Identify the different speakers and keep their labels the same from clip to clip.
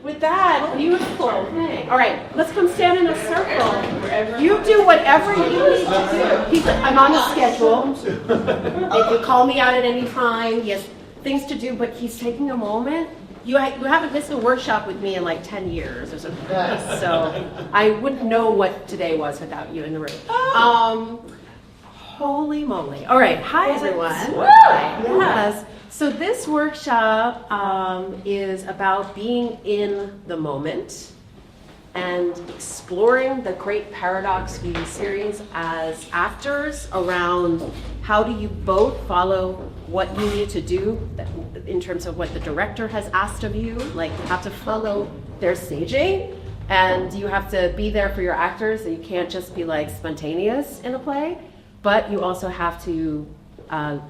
Speaker 1: with that, beautiful. Okay. All right, let's come stand in a circle. You do whatever you need to do. I'm on a schedule. If you call me out at any time, he has things to do, but he's taking a moment. You haven't missed a workshop with me in like 10 years or something. So I wouldn't know what today was without you in the room. Holy moly. All right, hi everyone. Yes. So this workshop is about being in the moment and exploring the great paradox we series as actors around how do you both follow what you need to do in terms of what the director has asked of you. Like you have to follow their staging and you have to be there for your actors, so you can't just be like spontaneous in a play, but you also have to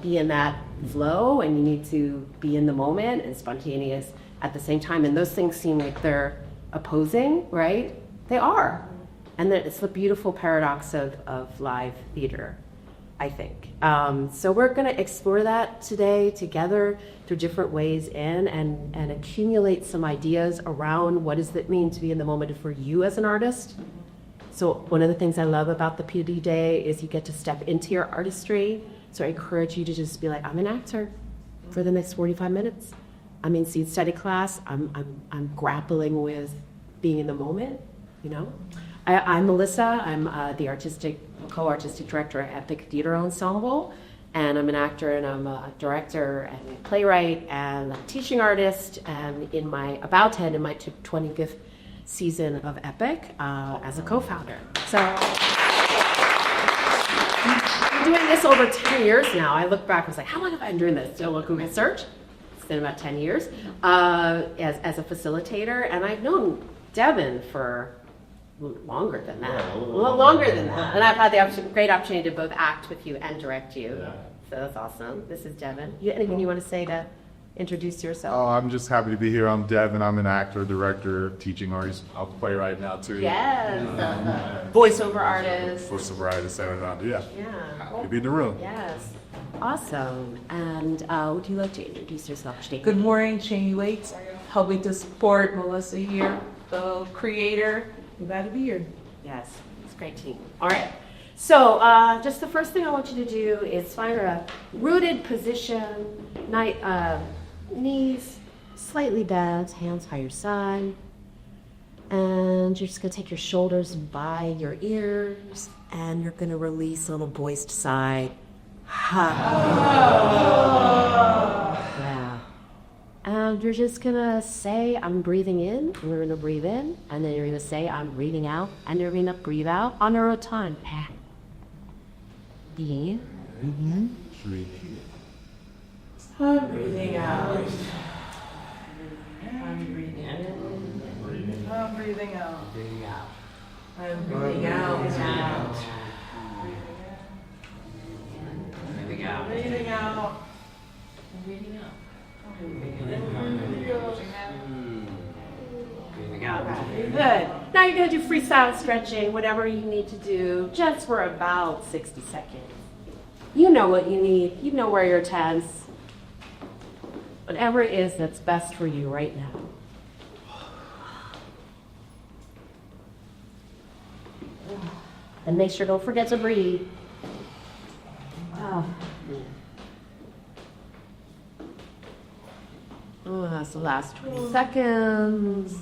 Speaker 1: be in that flow, and you need to be in the moment and spontaneous at the same time. And those things seem like they're opposing, right? They are. And it's the beautiful paradox of live theater, I think. So we're going to explore that today together through different ways and accumulate some ideas around what does it mean to be in the moment for you as an artist. So one of the things I love about the PD Day is you get to step into your artistry. So I encourage you to just be like, I'm an actor for the next 45 minutes. I'm in seed study class. I'm grappling with being in the moment, you know. I'm Melissa. I'm the co-artistic director at Epic Theater Ensemble, and I'm an actor and I'm a director and a playwright and a teaching artist. And about to head in my 25th season of Epic as a co-founder. So. I'm doing this over 10 years now. I look back and was like, how long have I been doing this? So look Google search. It's been about 10 years as a facilitator. And I've known Devin for longer than that. A little longer than that. And I've had the great opportunity to both act with you and direct you. Yeah. So that's awesome. This is Devin. Anything you want to say to introduce yourself?
Speaker 2: Oh, I'm just happy to be here. I'm Devin. I'm an actor, director, teaching artist. I'll play right now too.
Speaker 1: Yes. Voiceover artist.
Speaker 2: Voiceover artist. Yeah.
Speaker 1: Yeah.
Speaker 2: You'll be in the room.
Speaker 1: Yes. Awesome. And would you like to introduce yourself, Steve?
Speaker 3: Good morning, Cheney Waits. Helping to support Melissa here, the creator. I'm glad to be here.
Speaker 1: Yes, it's a great team. All right. So just the first thing I want you to do is find a rooted position, knees slightly bent, hands by your side. And you're just going to take your shoulders by your ears, and you're going to release a little voiced sigh. Yeah. And you're just going to say, I'm breathing in, and we're going to breathe in, and then you're going to say, I'm breathing out, and you're going to breathe out on our own time. Yeah. Mm-hmm.
Speaker 3: I'm breathing out. I'm breathing in. I'm breathing out.
Speaker 1: Breathing out.
Speaker 3: I'm breathing out.
Speaker 1: Breathing out.
Speaker 3: Breathing out.
Speaker 1: Breathing out.
Speaker 3: Breathing out.
Speaker 1: Good. Now you're going to do freestyle stretching, whatever you need to do, just for about 60 seconds. You know what you need. You know where you're tense. Whatever it is that's best for you right now. And make sure, don't forget to breathe. Oh, that's the last 20 seconds.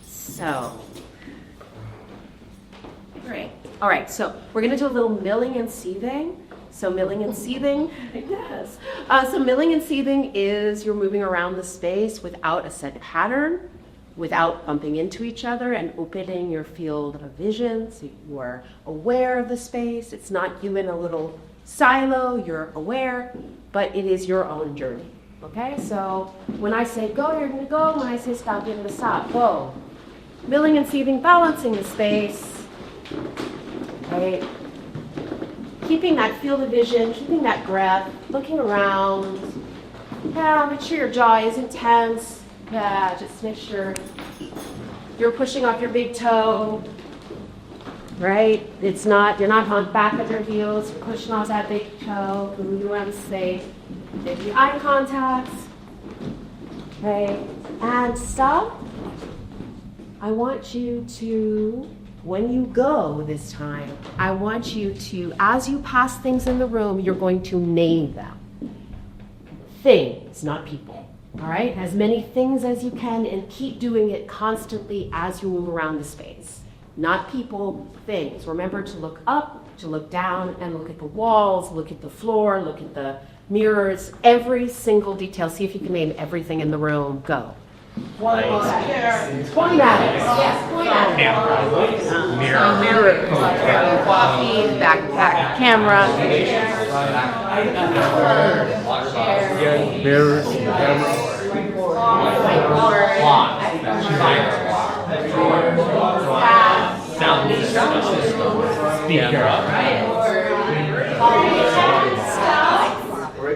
Speaker 1: So, great. All right, so we're going to do a little milling and seething. So milling and seething, yes. So milling and seething is you're moving around the space without a set pattern, without bumping into each other, and opening your field of vision so you are aware of the space. It's not you in a little silo, you're aware, but it is your own journey. Okay, so when I say go, you're going to go. When I say stop, you're going to stop. Go. Milling and seething, balancing the space. Right? Keeping that field of vision, keeping that breath, looking around. Yeah, make sure your jaw isn't tense. Yeah, just make sure you're pushing off your big toe. right? It's not, you're not on back of your heels, pushing off that big toe, moving around the space. Make your eye contacts, right? And stop. I want you to, when you go this time, I want you to, as you pass things in the room, you're going to name them. Things, not people. All right? As many things as you can, and keep doing it constantly as you move around the space. Not people, things. Remember to look up, to look down, and look at the walls, look at the floor, look at the mirrors, every single detail. See if you can name everything in the room. Go. Point at it. Point at it. Yes, point at it.
Speaker 4: Mirror. Coffee, backpack, camera.
Speaker 2: Mirrors.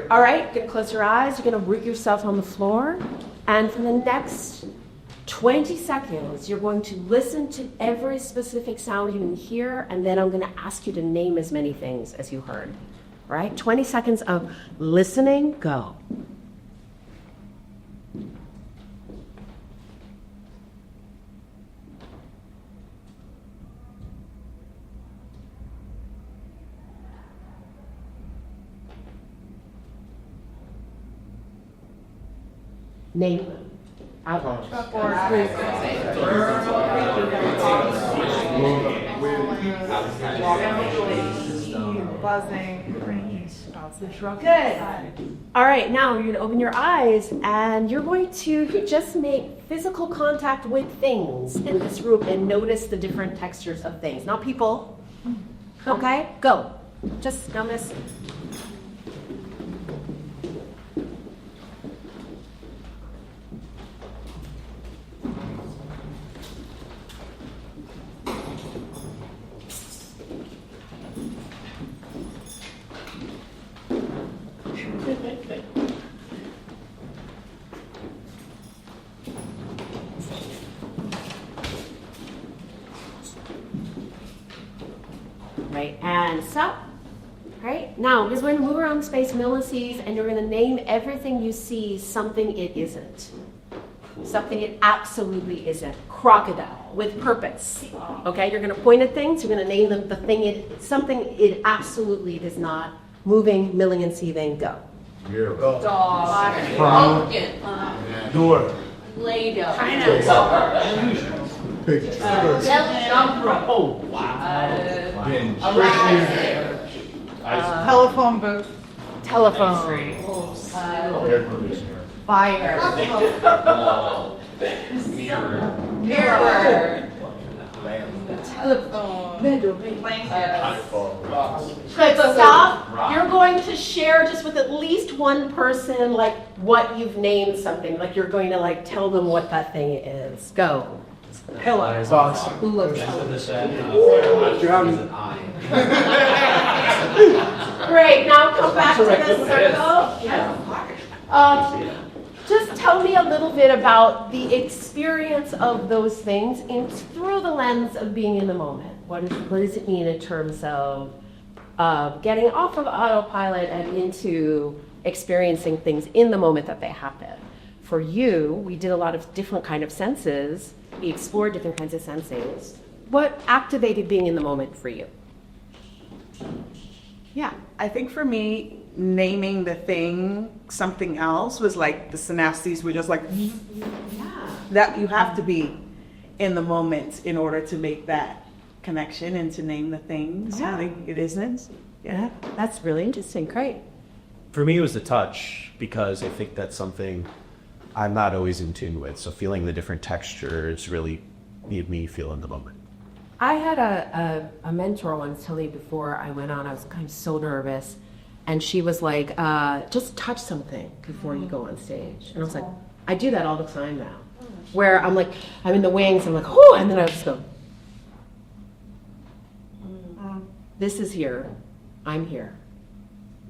Speaker 1: All right, you're gonna close your eyes. You're gonna root yourself on the floor. And for the next 20 seconds, you're going to listen to every specific sound you can hear, and then I'm gonna ask you to name as many things as you heard. All right, 20 seconds of listening, go. Name them. Out loud. Good. All right, now you're going to open your eyes and you're going to just make physical contact with things in this room and notice the different textures of things, not people. Okay, go. Just notice. Right, and stop. Right, now, because we're going to move around the space millisees, and you're going to name everything you see something it isn't. Something it absolutely isn't. Crocodile, with purpose. Okay, you're going to point at things, you're going to name them the thing it, something it absolutely is not. Moving, milling, and seething, go.
Speaker 2: Mirror.
Speaker 4: Dog.
Speaker 2: Pumpkin. Door.
Speaker 4: Play-Doh.
Speaker 2: Oh, wow. Binge.
Speaker 4: Telephone booth.
Speaker 3: Telephone.
Speaker 2: Air conditioner.
Speaker 4: Fire. Mirror. Telephone.
Speaker 1: Good, so stop. You're going to share just with at least one person, like, what you've named something. Like, you're going to, like, tell them what that thing is. Go.
Speaker 3: Pillow.
Speaker 1: Who looks Great, now come back to this circle. Just tell me a little bit about the experience of those things through the lens of being in the moment. What does it mean in terms of getting off of autopilot and into experiencing things in the moment that they happen? For you, we did a lot of different kind of senses. We explored different kinds of senses. What activated being in the moment for you?
Speaker 5: Yeah, I think for me, naming the thing something else was like the synapses were just like, that you have to be in the moment in order to make that connection and to name the things.
Speaker 1: Yeah.
Speaker 5: I think it isn't. Yeah.
Speaker 1: That's really interesting. Great.
Speaker 6: For me, it was the touch, because I think that's something I'm not always in tune with. So feeling the different textures really made me feel in the moment.
Speaker 1: I had a mentor once tell me before I went on, I was kind of so nervous, and she was like, just touch something before you go on stage. And I was like, I do that all the time now, where I'm like, I'm in the wings, I'm like, oh, and then I just go, this is here, I'm here.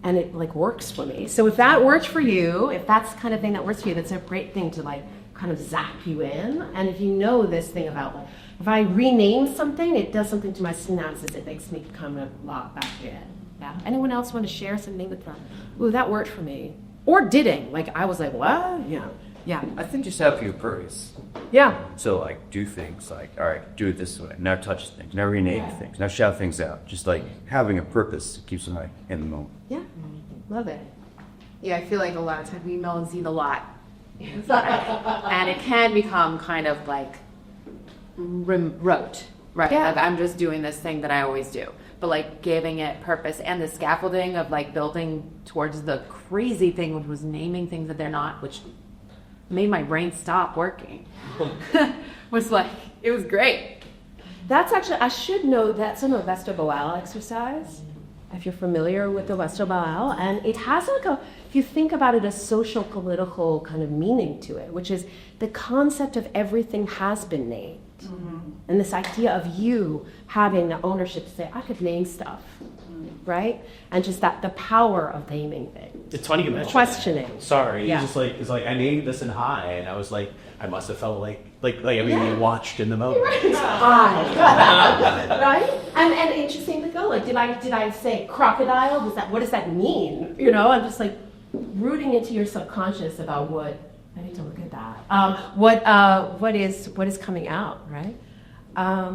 Speaker 1: And it like works for me. So if that works for you, if that's the kind of thing that works for you, that's a great thing to like kind of zap you in. And if you know this thing about, like, if I rename something, it does something to my synapses. It makes me kind of lock back in. Yeah. Anyone else want to share something with them? Ooh, that worked for me. Or didn't. Like, I was like, what? Yeah. Yeah.
Speaker 7: I think just have your purpose.
Speaker 1: Yeah.
Speaker 7: So like do things like, all right, do it this way. Now touch things. Now rename things. Now shout things out. Just like having a purpose keeps me in the moment.
Speaker 1: Yeah. Love it.
Speaker 4: Yeah, I feel like a lot of times we email and Zine a lot. And it can become kind of like rote, right?
Speaker 1: Yeah.
Speaker 4: Like I'm just doing this thing that I always do. But like giving it purpose and the scaffolding of like building towards the crazy thing, which was naming things that they're not, which made my brain stop working. Was like, it was great.
Speaker 1: That's actually, I should know that's an Ovesta Boal exercise, if you're familiar with the Ovesta Boal. And it has like a, if you think about it, a social political kind of meaning to it, which is the concept of everything has been named. And this idea of you having the ownership to say, I could name stuff, right? And just that the power of naming things.
Speaker 6: It's funny you mentioned
Speaker 1: questioning.
Speaker 6: that. Sorry,
Speaker 1: Yeah.
Speaker 6: it's like I named this in high, and I was like, I must have felt like being watched in the moment.
Speaker 1: Right? And interesting to go, like, did I say crocodile? What does that mean? You know, I'm just like rooting into your subconscious about what, I need to look at that. What is coming out, right?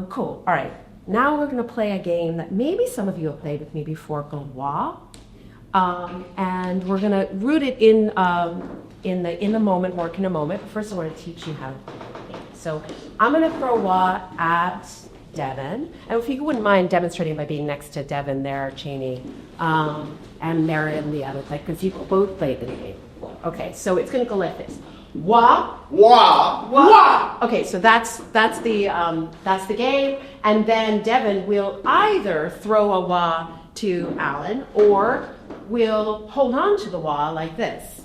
Speaker 1: Cool. All right. Now we're gonna play a game that maybe some of you have played with me before called WA. And we're gonna root it in the moment, work in a moment. But first I want to teach you how to play the game. So I'm gonna throw WA at Devin. And if you wouldn't mind demonstrating by being next to Devin there, Cheney, and Marion, the other, like, because you both played the game. Okay, so it's gonna go like this. Wah, wah, wah. Okay, so that's the game, and then Devin will either throw a wah to Alan, or we'll hold on to the wah like this,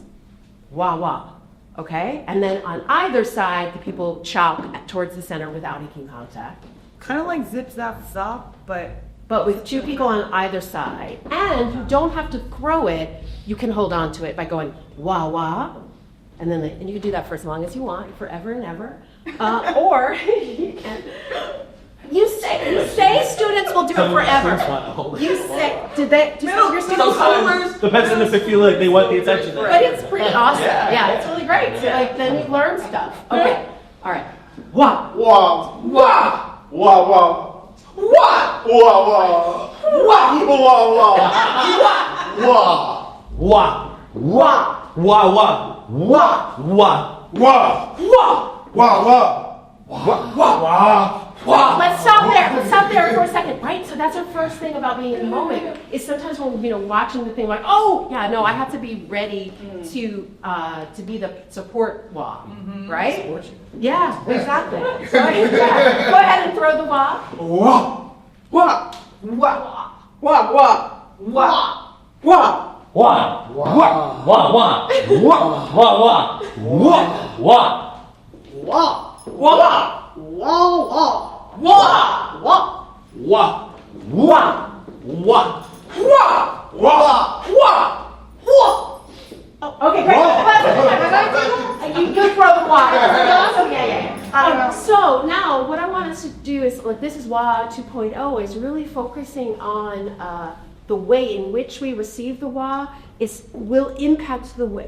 Speaker 1: wah wah. Okay, and then on either side, the people chalk towards the center without making contact.
Speaker 5: Kind of like zip zap zop, but
Speaker 1: with two people on either side, and you don't have to throw it. You can hold on to it by going wah wah. And then and you can do that for as long as you want, forever and ever. Or you can. You say students will do it forever. You say, did your students hold?
Speaker 6: Depends on if they feel like they want the attention.
Speaker 1: But it's pretty awesome. Yeah, it's really great. So, like, then you learn stuff. Okay. All right. Wah.
Speaker 2: Wah,
Speaker 1: Wah.
Speaker 2: wah, wah,
Speaker 1: Wah.
Speaker 2: wah, wah,
Speaker 1: Wah.
Speaker 2: wah, wah,
Speaker 6: Wah,
Speaker 1: Wah.
Speaker 6: wah, wah,
Speaker 1: Wah.
Speaker 6: wah,
Speaker 2: wah,
Speaker 1: Wah.
Speaker 2: wah, wah.
Speaker 1: Let's stop there for a second, right? So that's our first thing about being in the moment. Is sometimes when we're watching the thing, like, oh yeah, no, I have to be ready to be the support wah, right? Yeah, exactly. So, yeah. Go ahead and throw the wah.
Speaker 2: Wah,
Speaker 5: wah, wah, wah, wah, wah, wah.
Speaker 6: wah, wah, wah, wah, wah, wah, wah, wah, wah,
Speaker 2: wah,
Speaker 6: wah, wah, wah, wah,
Speaker 2: wah, wah.
Speaker 1: Okay, great. You can throw the wah. Yeah. So now what I want us to do is, like, this is WA 2.0, is really focusing on the way in which we receive the wah will impact the way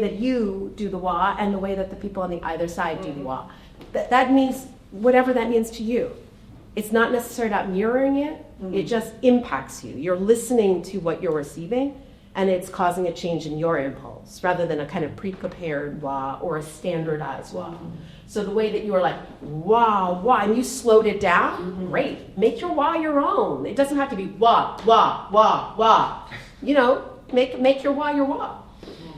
Speaker 1: that you do the wah and the way that the people on the either side do the wah. That means whatever that means to you. It's not necessarily about mirroring it. It just impacts you. You're listening to what you're receiving, and it's causing a change in your impulse rather than a kind of pre-prepared wah or a standardized wah. So the way that you are like, wah, wah, and you slowed it down, great. Make your wah your own. It doesn't have to be wah, wah, wah, wah. You know, make your wah your wah.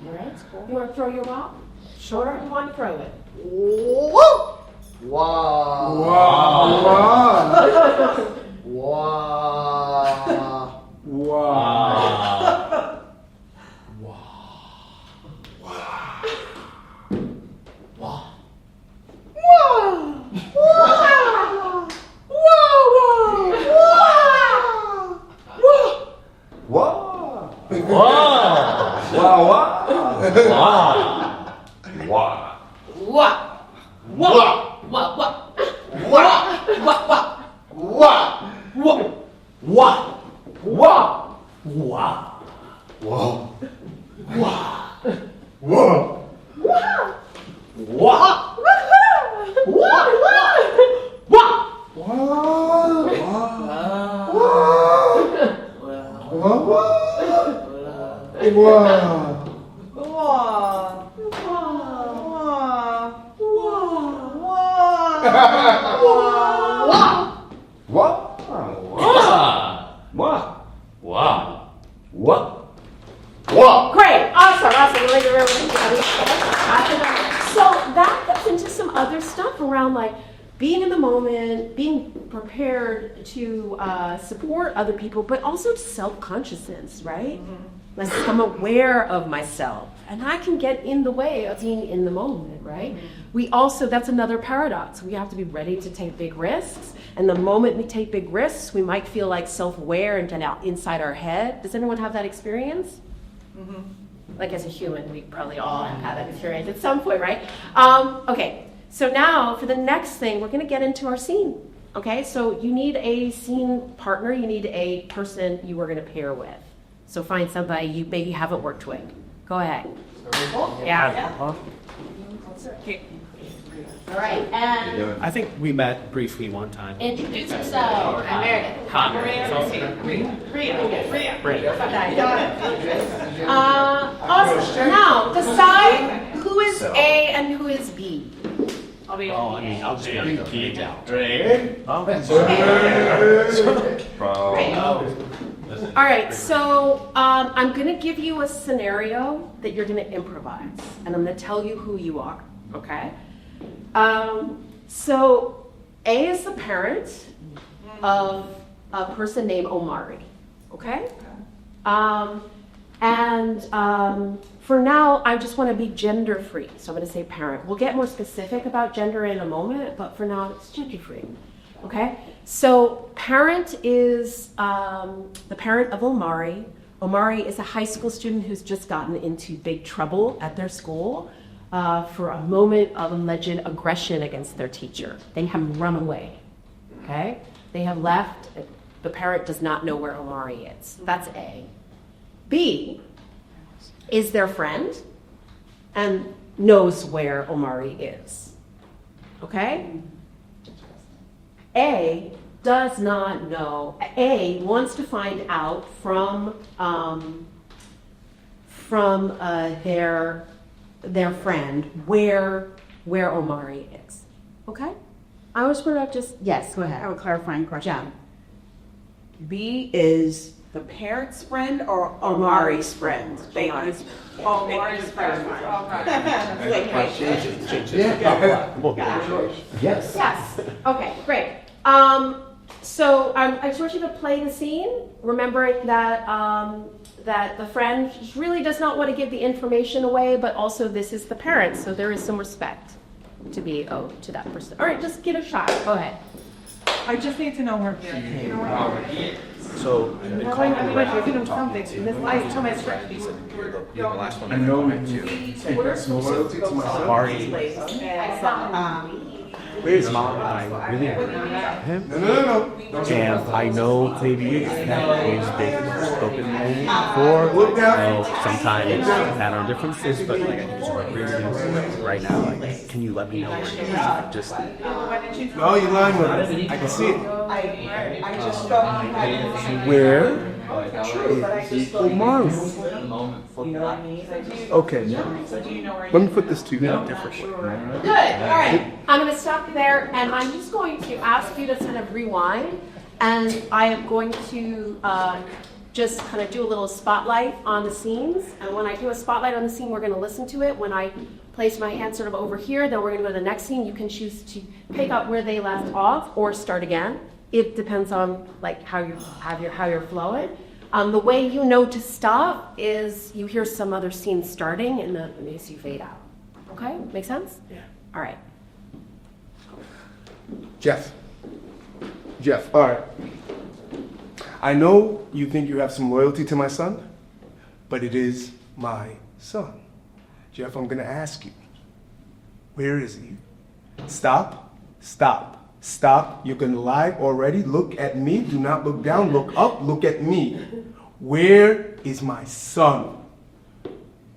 Speaker 1: All right? You want to throw your wah? Sure. You want to throw it?
Speaker 2: Wah, wah, wah, wah.
Speaker 6: wah, wah, wah, wah.
Speaker 1: Great, awesome. Really, really, really. So that gets into some other stuff around like being in the moment, being prepared to support other people, but also self-consciousness, right? Like I'm aware of myself, and I can get in the way of being in the moment, right? We also, that's another paradox. We have to be ready to take big risks, and the moment we take big risks, we might feel like self-aware and get out inside our head. Does anyone have that experience? Like as a human, we probably all have had that experience at some point, right? Okay, so now for the next thing, we're gonna get into our scene. Okay, so you need a scene partner, you need a person you are gonna pair with. So find somebody you maybe haven't worked with. Go ahead. Yeah. All right, and
Speaker 8: I think we met briefly one time.
Speaker 1: introduce yourself. I'm Meredith. Awesome. Now decide who is A and who is B.
Speaker 8: I mean, I'll just be
Speaker 1: All right, so I'm going to give you a scenario that you're going to improvise, and I'm going to tell you who you are, okay? So A is the parent of a person named Omari, okay? For now, I just want to be gender-free, so I'm going to say parent. We'll get more specific about gender in a moment, but for now, it's gender-free, okay? So parent is the parent of Omari. Omari is a high school student who's just gotten into big trouble at their school for a moment of alleged aggression against their teacher. They have run away, okay? They have left. The parent does not know where Omari is. That's A. B is their friend and knows where Omari is, okay? A does not know. A wants to find out from their friend where Omari is. Okay? I was going to just yes. Go
Speaker 5: I have
Speaker 1: ahead.
Speaker 5: a clarifying question.
Speaker 1: Yeah.
Speaker 5: B is the parent's friend or Omari's friend?
Speaker 1: Omari's
Speaker 5: Omari's friend.
Speaker 7: Yes.
Speaker 1: Yes. Okay. Great. So I just want you to play the scene, remembering that that the friend really does not want to give the information away, but also this is the parent, so there is some respect to be owed to that person. All right, just give it a shot. Go ahead.
Speaker 5: I just need to know where he is.
Speaker 6: So,
Speaker 5: You're doing something. I told my script.
Speaker 8: You're the last one.
Speaker 2: I know
Speaker 6: where's mom? I really him.
Speaker 2: No.
Speaker 6: And I know maybe that he's been spoken before. Sometimes we've had our differences, but like really right now, like, can you let me know where he is? Just
Speaker 9: No, you're lying with me. I can see it.
Speaker 5: I just thought you had
Speaker 9: Where is Omari? Okay. Let me put this to you in a different way.
Speaker 1: Good. All right. I'm going to stop you there, and I'm just going to ask you to kind of rewind, and I am going to just kind of do a little spotlight on the scenes. And when I do a spotlight on the scene, we're going to listen to it. When I place my hand sort of over here, then we're going to go to the next scene. You can choose to pick up where they left off or start again. It depends on like how you're flowing. The way you know to stop is you hear some other scene starting, and then it makes you fade out. Okay, make sense?
Speaker 9: Yeah.
Speaker 1: All right.
Speaker 9: Jeff, all right. I know you think you have some loyalty to my son, but it is my son. Jeff, I'm gonna ask you, where is he? Stop. You're gonna lie already. Look at me. Do not look down. Look up. Look at me. Where is my son?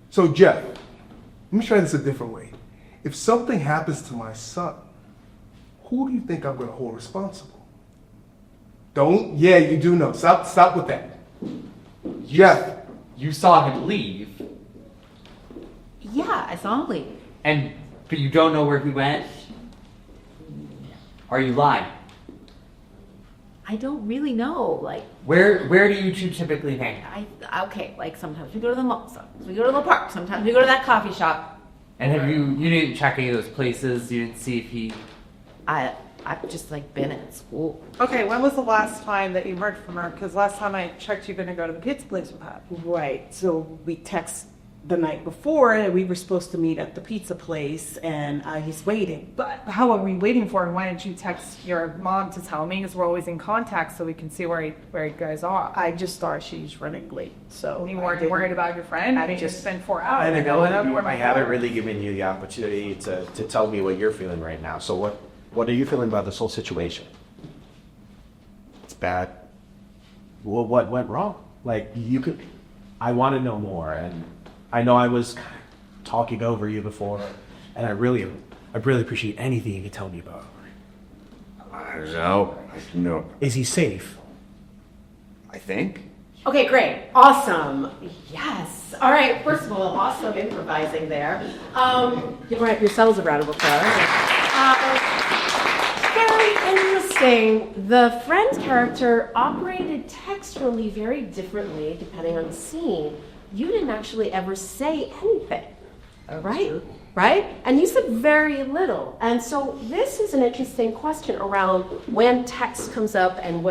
Speaker 9: So, Jeff, let me try this a different way. If something happens to my son, who do you think I'm gonna hold responsible? Yeah, you do know. Stop with that. Jeff,
Speaker 10: You saw him leave,
Speaker 4: Yeah, I saw him leave.
Speaker 10: but you don't know where he went? Are you lying?
Speaker 4: I don't really know. Like,
Speaker 10: Where do you two typically hang out?
Speaker 4: okay, like sometimes we go to the mall, sometimes we go to the park, sometimes we go to that coffee shop.
Speaker 10: And have you didn't check any of those places? You didn't see if he...
Speaker 4: I've just like been at school.
Speaker 5: Okay, when was the last time that you heard from her? Because last time I checked, you're going to go to the pizza place with her. Right. So we text the night before, and we were supposed to meet at the pizza place, and he's waiting.
Speaker 11: But how are we waiting for? And why didn't you text your mom to tell me? Because we're always in contact, so we can see where you guys are.
Speaker 5: I just thought she's running late, so
Speaker 11: You weren't worried about your friend? I mean,
Speaker 5: just-
Speaker 11: it's been 4 hours.
Speaker 8: And I haven't really given you the opportunity to tell me what you're feeling right now. So what are you feeling about this whole situation?
Speaker 6: It's bad. Well, what went wrong? Like, I want to know more, and I know I was talking over you before, and I really appreciate anything you can tell me about.
Speaker 7: I don't know. No.
Speaker 6: Is he safe?
Speaker 7: I think.
Speaker 1: Okay, great. Awesome. Yes. All right. First of all, awesome improvising there. Give yourselves a round of applause. Very interesting. The friend character operated textually very differently depending on the scene. You didn't actually ever say anything, right? True. Right? And you said very little. And so this is an interesting question around when text comes up and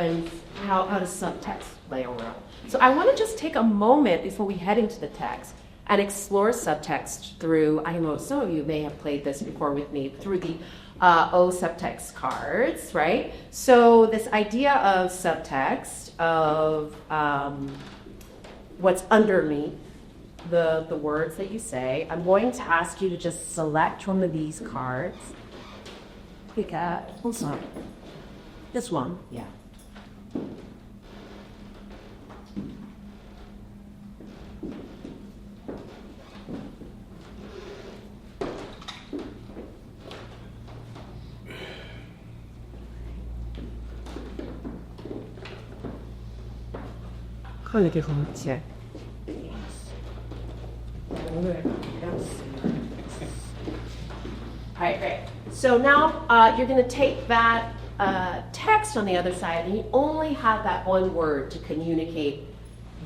Speaker 1: how does subtext play a role. So I want to just take a moment before we head into the text and explore subtext through, I know some of you may have played this before with me, through the O subtext cards, right? So this idea of subtext, of what's underneath the words that you say. I'm going to ask you to just select one of these cards. Pick out, what's up? This one, yeah. All right, great. So now you're going to take that text on the other side, and you only have that one word to communicate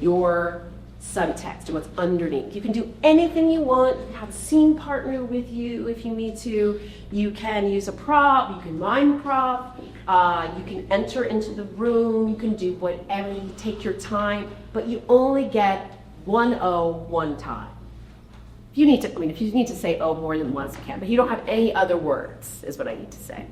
Speaker 1: your subtext and what's underneath. You can do anything you want. You can have a scene partner with you if you need to. You can use a prop. You can mime prop. You can enter into the room. You can do whatever. You take your time, but you only get one O one time. If you need to say O more than once, you can, but you don't have any other words, is what I need to say.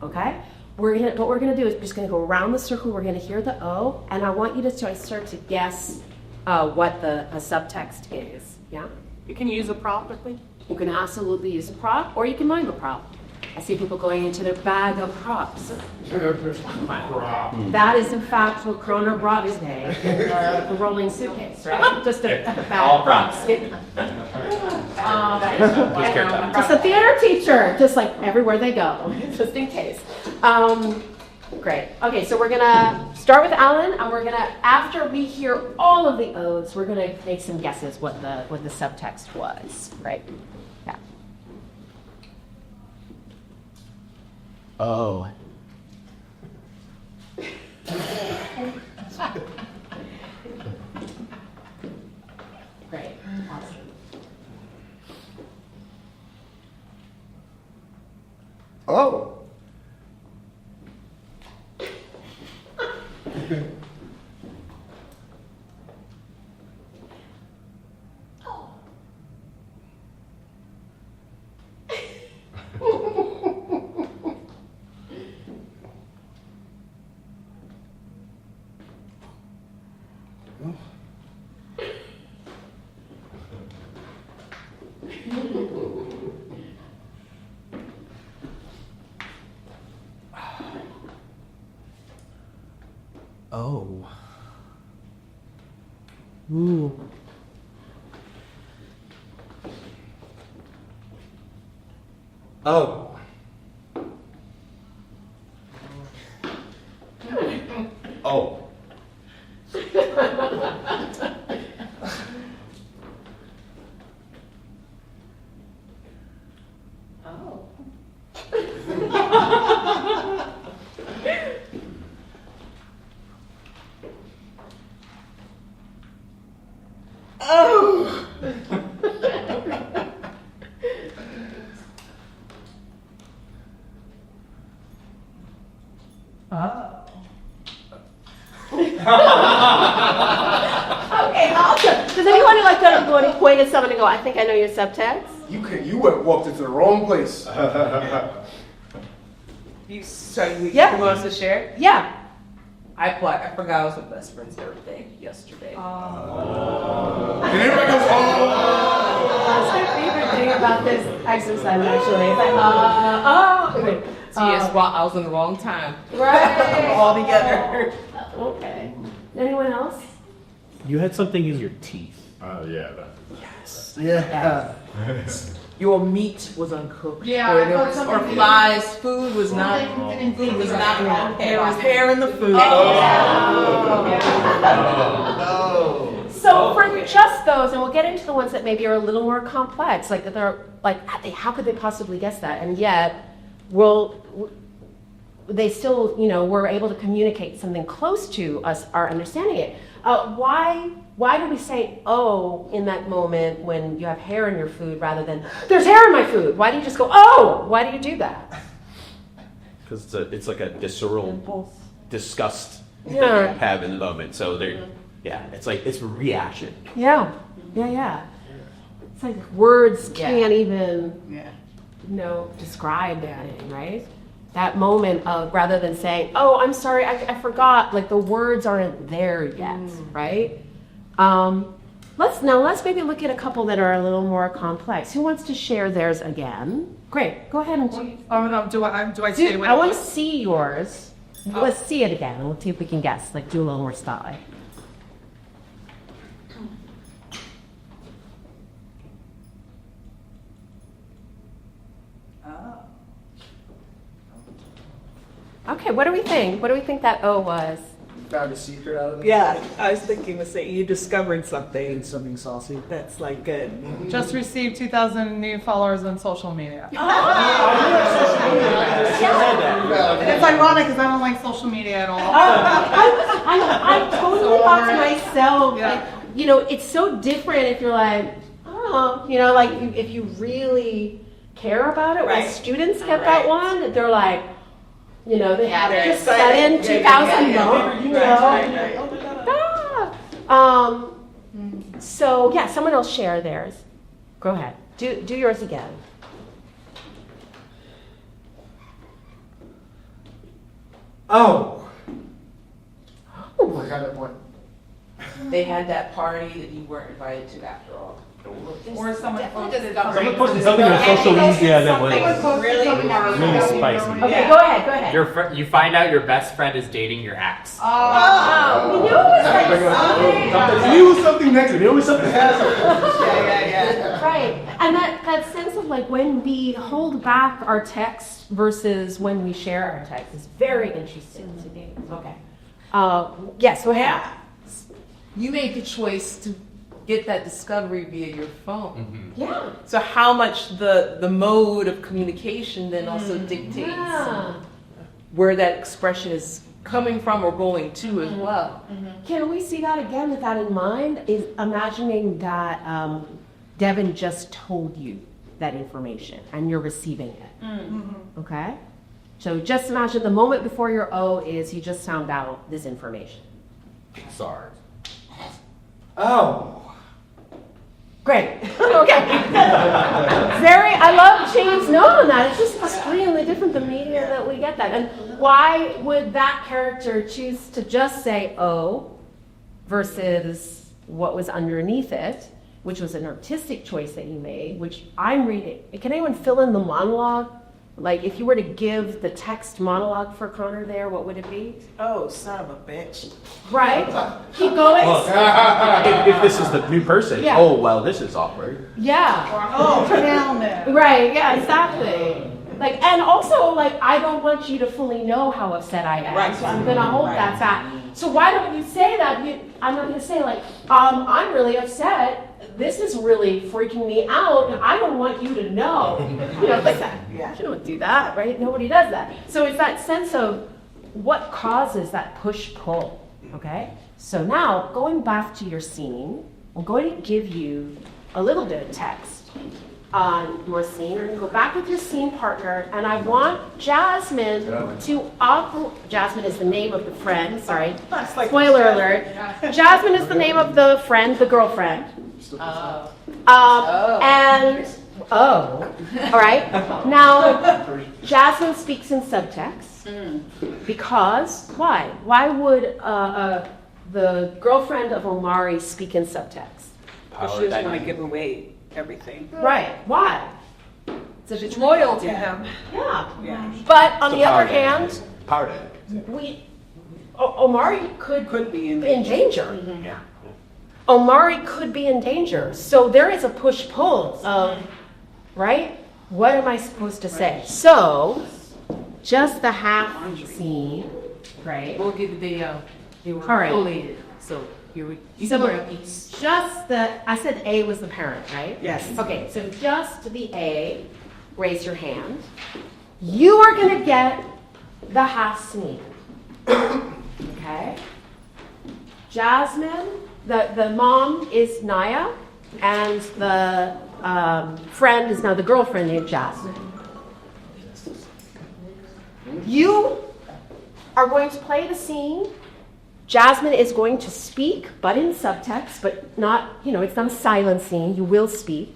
Speaker 1: Okay? What we're gonna do is we're just gonna go around the circle. We're gonna hear the O, and I want you to start to guess what the subtext is. Yeah?
Speaker 11: You can use a prop with me.
Speaker 1: You can absolutely use a prop, or you can mime a prop. I see people going into their bag of props. That is, in fact, what Kroner brought today, the rolling suitcase, right? Just a bag
Speaker 10: All
Speaker 1: of props.
Speaker 10: Careful.
Speaker 1: Just a theater teacher, just like everywhere they go, just in case. Great. Okay, so we're gonna start with Alan, and we're gonna, after we hear all of the O's, we're gonna make some guesses what the subtext was, right? Yeah.
Speaker 6: Oh.
Speaker 1: Great. Awesome.
Speaker 9: Oh.
Speaker 6: Oh. Ooh.
Speaker 10: Oh.
Speaker 7: Oh.
Speaker 1: Okay, awesome. Does anyone like to go and point at someone and go, I think I know your subtext?
Speaker 9: You walked into the wrong place.
Speaker 3: You want us to share?
Speaker 1: Yeah.
Speaker 3: I forgot it was my best friend's birthday yesterday.
Speaker 9: And everybody goes, oh.
Speaker 1: That's my favorite thing about this exercise, actually. It's like,
Speaker 3: Yes, well, I was in the wrong time.
Speaker 1: right.
Speaker 3: All together.
Speaker 1: Okay. Anyone else?
Speaker 6: You had something in your teeth.
Speaker 2: Yeah.
Speaker 5: Yeah.
Speaker 3: Your meat was uncooked.
Speaker 11: Yeah,
Speaker 3: Or,
Speaker 11: I
Speaker 3: there
Speaker 11: thought
Speaker 3: was, or
Speaker 11: something-
Speaker 3: flies. Food was not. Food was not wrong. There was hair in the food.
Speaker 1: So for just those, and we'll get into the ones that maybe are a little more complex, like that they're like, how could they possibly guess that? And yet, they still, were able to communicate something close to us, our understanding it. Why do we say "oh" in that moment when you have hair in your food rather than "there's hair in my food"? Why do you just go "oh"? Why do you do that?
Speaker 8: Because it's like a visceral disgust that
Speaker 1: Yeah.
Speaker 8: you have in the moment. So it's like it's a reaction.
Speaker 1: Yeah. It's like words can't even, describe anything, right? That moment of, rather than saying, oh, I'm sorry, I forgot, like the words aren't there yet, right? Let's maybe look at a couple that are a little more complex. Who wants to share theirs again? Great, go ahead and
Speaker 11: Do I say what
Speaker 1: I
Speaker 11: it
Speaker 1: want to
Speaker 11: was?
Speaker 1: see yours. Let's see it again, and let's see if we can guess, like do a little more style. Okay, what do we think? What do we think that O was?
Speaker 5: Found a secret out of it.
Speaker 3: Yeah, I was thinking the same. You discovered something.
Speaker 5: Something saucy.
Speaker 3: That's like good.
Speaker 11: Just received 2,000 new followers on social media. It's ironic because I don't like social media at all.
Speaker 1: I totally thought to myself,
Speaker 11: Yeah.
Speaker 1: like, it's so different if you're like, oh, like if you really care about it. When
Speaker 3: Right.
Speaker 1: students get that one, they're like, they have
Speaker 3: they're
Speaker 1: just
Speaker 3: excited.
Speaker 1: set in 2,000
Speaker 3: Yeah. Right.
Speaker 1: Oh my God. So yeah, someone else share theirs. Go ahead. Do yours again.
Speaker 9: Oh. I got that point.
Speaker 3: They had that party that you weren't invited to after all.
Speaker 11: Or someone posted
Speaker 6: Someone posted something on social media that was
Speaker 3: Really?
Speaker 6: really spicy.
Speaker 1: Okay, go ahead.
Speaker 10: You find out your best friend is dating your ex.
Speaker 1: Oh, we knew it was like
Speaker 9: He was something negative. He was something positive.
Speaker 1: right. And that sense of like when we hold back our text versus when we share our text is very interesting to me. Okay. Yes, go ahead.
Speaker 3: You made the choice to get that discovery via your phone.
Speaker 1: Yeah.
Speaker 3: So how much the mode of communication then also dictates where that expression is coming from or going to as well.
Speaker 1: Can we see that again with that in mind? Is imagining that Devin just told you that information and you're receiving it. Okay? So just imagine the moment before your O is you just found out this information.
Speaker 10: Sorry.
Speaker 9: Oh.
Speaker 1: Great. Okay. I love James' note on that. It's just extremely different, the media that we get that. And why would that character choose to just say "oh" versus what was underneath it, which was an artistic choice that he made, which I'm reading. Can anyone fill in the monologue? Like, if you were to give the text monologue for Connor there, what would it be?
Speaker 5: Oh, son of a bitch.
Speaker 1: Right? Keep going.
Speaker 8: If this is the new person,
Speaker 1: Yeah.
Speaker 8: oh well, this is awkward.
Speaker 1: Yeah.
Speaker 11: Oh, down there.
Speaker 1: Right, yeah, exactly. Like, and also, like, I don't want you to fully know how upset I am, so I'm gonna hold that back. So why don't you say that? I'm not gonna say, like, I'm really upset. This is really freaking me out, and I don't want you to know. Like that. Yeah. You don't do that, right? Nobody does that. So it's that sense of what causes that push-pull, okay? So now, going back to your scene, I'm going to give you a little bit of text. your scene. You're gonna go back with your scene partner, and I want Jasmine to Jasmine is the name of the friend, sorry. Spoiler alert. Jasmine is the name of the friend, the girlfriend. All right. Now, Jasmine speaks in subtext because why? Why would the girlfriend of Omari speak in subtext?
Speaker 5: Because she doesn't want to give away everything.
Speaker 1: Right. Why?
Speaker 11: So she's loyal to him.
Speaker 1: Yeah. But on the other hand,
Speaker 8: Power dynamic.
Speaker 1: Omari could
Speaker 5: be in
Speaker 1: danger.
Speaker 8: Yeah.
Speaker 1: Omari could be in danger. So there is a push-pull of, right? What am I supposed to say? So, just the half scene, right?
Speaker 3: We'll give the they were
Speaker 1: All right.
Speaker 3: collated. So here we
Speaker 1: Just I said A was the parent, right?
Speaker 5: Yes.
Speaker 1: Okay, so just the A, raise your hand. You are going to get the half scene. Okay? Jasmine, the mom is Naya, and the friend is now the girlfriend named Jasmine. You are going to play the scene. Jasmine is going to speak, but in subtext, but not, it's not a silent scene. You will speak.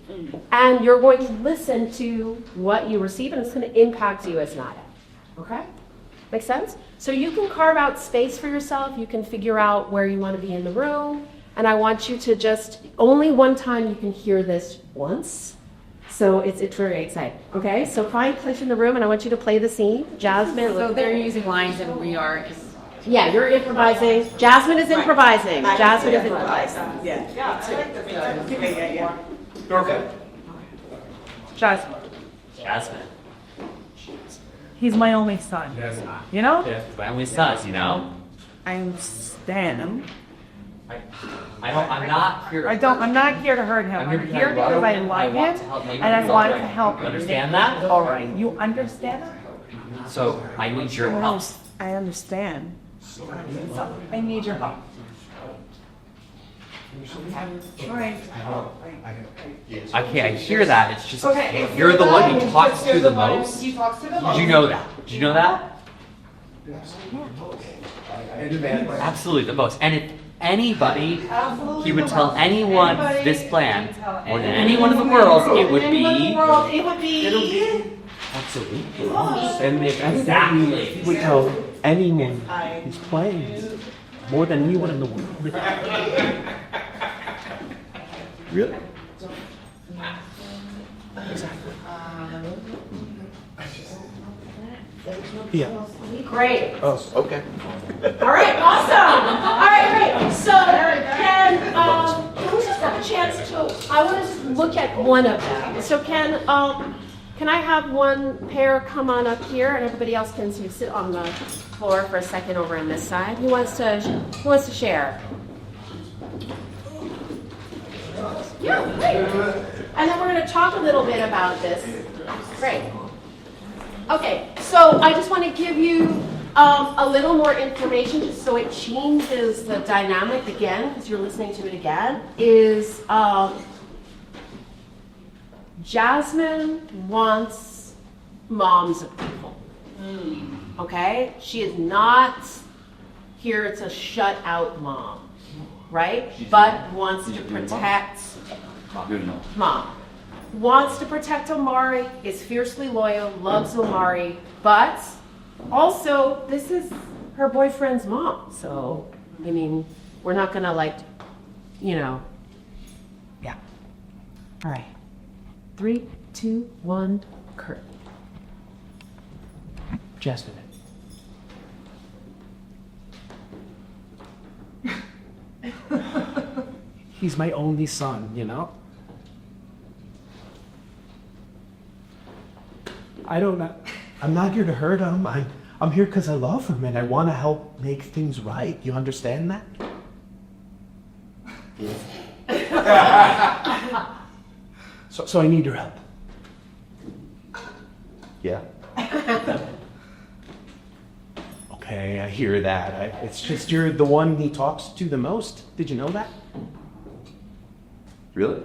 Speaker 1: And you're going to listen to what you receive, and it's going to impact you as Naya. Okay? Make sense? So you can carve out space for yourself. You can figure out where you want to be in the room. And I want you to only one time you can hear this once. So it's very exciting. Okay? So find a place in the room, and I want you to play the scene. Jasmine.
Speaker 4: So they're using lines and we are.
Speaker 1: Yeah, you're improvising. Jasmine is improvising. Jasmine is improvising.
Speaker 5: Yeah.
Speaker 8: Okay.
Speaker 11: Jasmine. He's my only son. You know?
Speaker 10: Yeah, my only sons, you know?
Speaker 5: I understand.
Speaker 10: I'm not here.
Speaker 11: I'm not here to hurt him.
Speaker 10: I'm here
Speaker 11: I'm
Speaker 10: to
Speaker 11: here
Speaker 10: help
Speaker 11: because I
Speaker 10: him.
Speaker 11: love
Speaker 10: I want
Speaker 11: him
Speaker 10: to help make
Speaker 11: and I
Speaker 10: him
Speaker 11: want
Speaker 10: feel
Speaker 11: to help
Speaker 10: You
Speaker 11: him.
Speaker 10: understand that?
Speaker 11: All right. You understand?
Speaker 10: So I need your help.
Speaker 5: I understand.
Speaker 11: I need your help. All right.
Speaker 10: Okay, I hear that. It's just you're the one who talks to the most.
Speaker 11: He talks to the
Speaker 10: Did you know that? Did you know that? Absolutely, the most. And if anybody, he would tell anyone this plan, more than anyone in the world, it would be. Absolutely.
Speaker 6: And if
Speaker 10: Exactly.
Speaker 6: he would tell anyone his plans more than anyone in the world. Really? Yeah.
Speaker 1: Great.
Speaker 8: Oh, okay.
Speaker 1: All right, awesome. All right, great. So can we just have a chance to, I want to just look at one of them. So can I have one pair come on up here, and everybody else can sit on the floor for a second over on this side. Who wants to share? Yeah, great. And then we're going to talk a little bit about this. Great. Okay, so I just want to give you a little more information just so it changes the dynamic again, because you're listening to it again, is Jasmine wants mom's approval. Okay? She is not here to shut out mom, right? But wants to protect mom. Wants to protect Omari, is fiercely loyal, loves Omari, but also this is her boyfriend's mom. So, I mean, we're not gonna yeah. All right. 3, 2, 1, curtain.
Speaker 6: Jasmine. He's my only son, you know? I'm not here to hurt him. I'm here because I love him and I want to help make things right. You understand that? So I need your help.
Speaker 7: Yeah.
Speaker 6: Okay, I hear that. It's just you're the one he talks to the most. Did you know that?
Speaker 7: Really?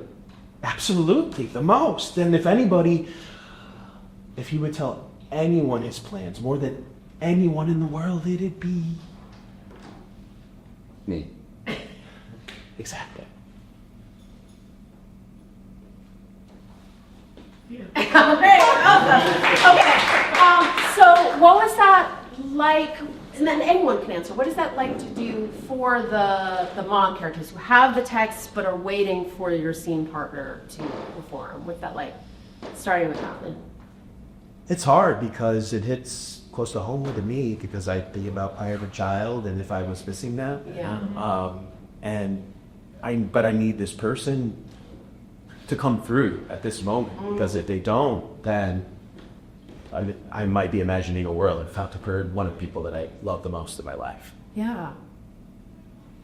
Speaker 8: Absolutely, the most. And if anybody, if he would tell anyone his plans more than anyone in the world, it'd be
Speaker 7: Me.
Speaker 8: exactly.
Speaker 1: Okay. So what was that like? And then anyone can answer. What is that like to do for the mom characters who have the text but are waiting for your scene partner to perform? What's that like? Starting with Alan.
Speaker 8: It's hard because it hits close to home with me because I think about I have a child and if I was missing that.
Speaker 1: Yeah.
Speaker 8: But I need this person to come through at this moment because if they don't, then I might be imagining a world if I to hurt one of the people that I love the most in my life.
Speaker 1: Yeah.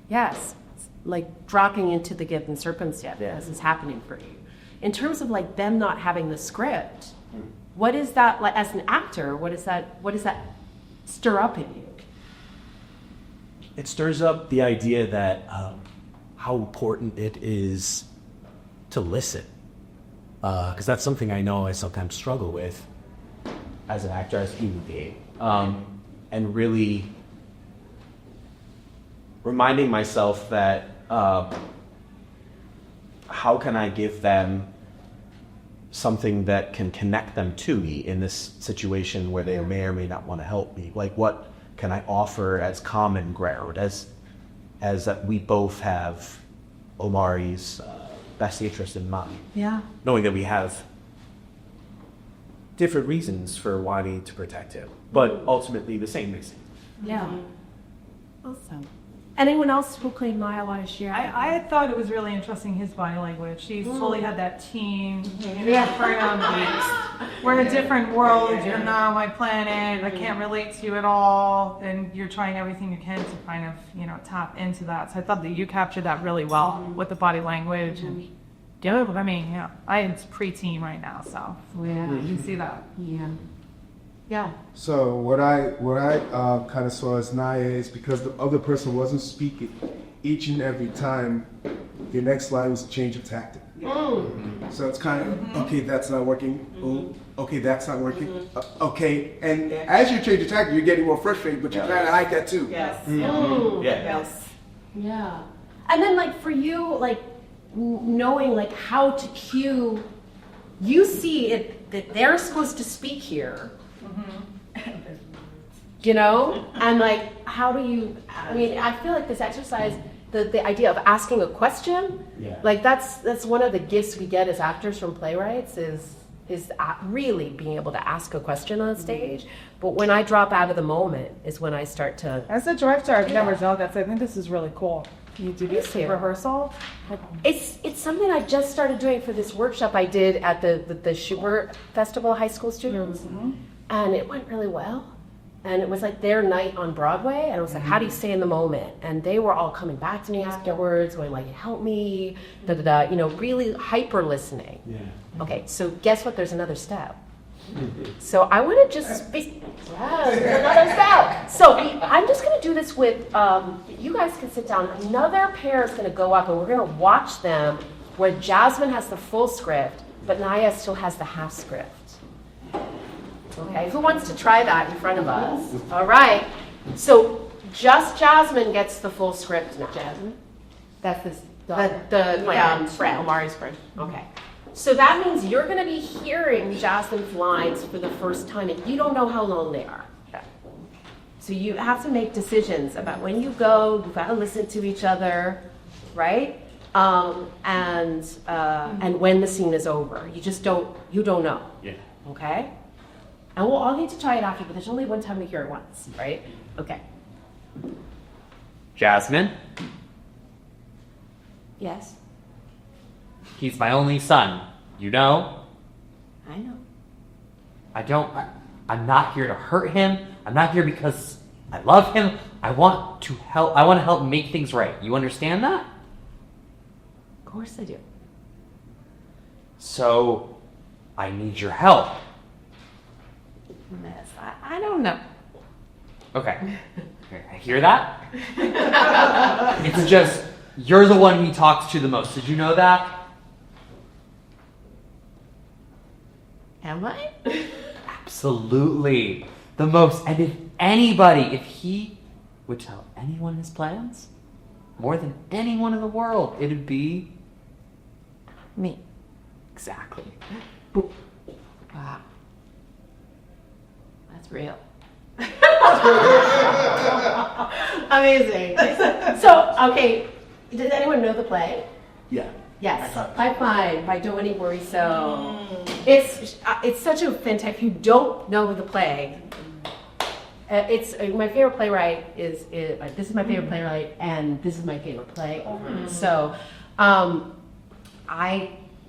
Speaker 1: Yes. It's like dropping into the given circumstance as is happening for you. In terms of like them not having the script, what is that like as an actor? What does that stir up in you?
Speaker 8: It stirs up the idea that how important it is to listen, because that's something I know I sometimes struggle with as an actor, as a human being, and really reminding myself that how can I give them something that can connect them to me in this situation where they may or may not want to help me? Like, what can I offer as common ground, as that we both have Omari's best interest in mind?
Speaker 1: Yeah.
Speaker 8: Knowing that we have different reasons for wanting to protect him, but ultimately the same reason.
Speaker 1: Yeah. Awesome. Anyone else who played Maya want to share?
Speaker 11: I thought it was really interesting, his body language. She fully had that team. We're in a different world. You're not on my planet. I can't relate to you at all. And you're trying everything you can to kind of, tap into that. So I thought that you captured that really well with the body language. And I mean, I am preteen right now, so you can see that.
Speaker 1: Yeah. Yeah.
Speaker 9: So what I kind of saw as Naya is because the other person wasn't speaking, each and every time, your next line was a change of tactic. So it's kind of, okay, that's not working. Oh, okay, that's not working. Okay, and as you change your tactic, you're getting more frustrated, but you kind of like that too.
Speaker 5: Yes.
Speaker 11: Yes.
Speaker 1: Yeah. And then like for you, like knowing like how to cue, you see it that they're supposed to speak here. And like how do you, I feel like this exercise, the idea of asking a question, like that's one of the gifts we get as actors from playwrights is really being able to ask a question on stage. But when I drop out of the moment is when I start to.
Speaker 11: As a director, I've never done that, so I think this is really cool. You do this rehearsal?
Speaker 1: It's something I just started doing for this workshop I did at the Schubert Festival high school students. And it went really well. And it was like their night on Broadway. And it was like, how do you stay in the moment? And they were all coming back to me afterwards, going like, help me, really hyper listening. Okay, so guess what? There's another step. So I want to just speak. Another step. So I'm just going to do this with, you guys can sit down. Another pair is going to go up and we're going to watch them where Jasmine has the full script, but Naya still has the half script. Okay, who wants to try that in front of us? All right. So just Jasmine gets the full script now. Jasmine? That's the friend, Omari's friend. Okay. So that means you're going to be hearing Jasmine's lines for the first time, and you don't know how long they are. So you have to make decisions about when you go. You've got to listen to each other, right? And when the scene is over, you don't know.
Speaker 10: Yeah.
Speaker 1: Okay. And we'll all need to try it after, but there's only one time to hear it once, right? Okay.
Speaker 10: Jasmine,
Speaker 1: Yes.
Speaker 10: he's my only son. You know?
Speaker 1: I know.
Speaker 10: I'm not here to hurt him. I'm not here because I love him. I want to help make things right. You understand that?
Speaker 1: Of course I do.
Speaker 10: So, I need your help.
Speaker 1: Miss, I don't know.
Speaker 10: Okay. I hear that? It's just, you're the one he talks to the most. Did you know that?
Speaker 1: Am I?
Speaker 10: Absolutely. The most. And if anybody, if he would tell anyone his plans, more than anyone in the world, it'd be me. Exactly.
Speaker 1: Wow. That's real. Amazing. So, okay, does anyone know the play?
Speaker 9: Yeah.
Speaker 1: Yes, Pipeline by Dominique Morisseau. It's such a fantastic. If you don't know the play, it's my favorite playwright is this is my favorite playwright, and this is my favorite play. So,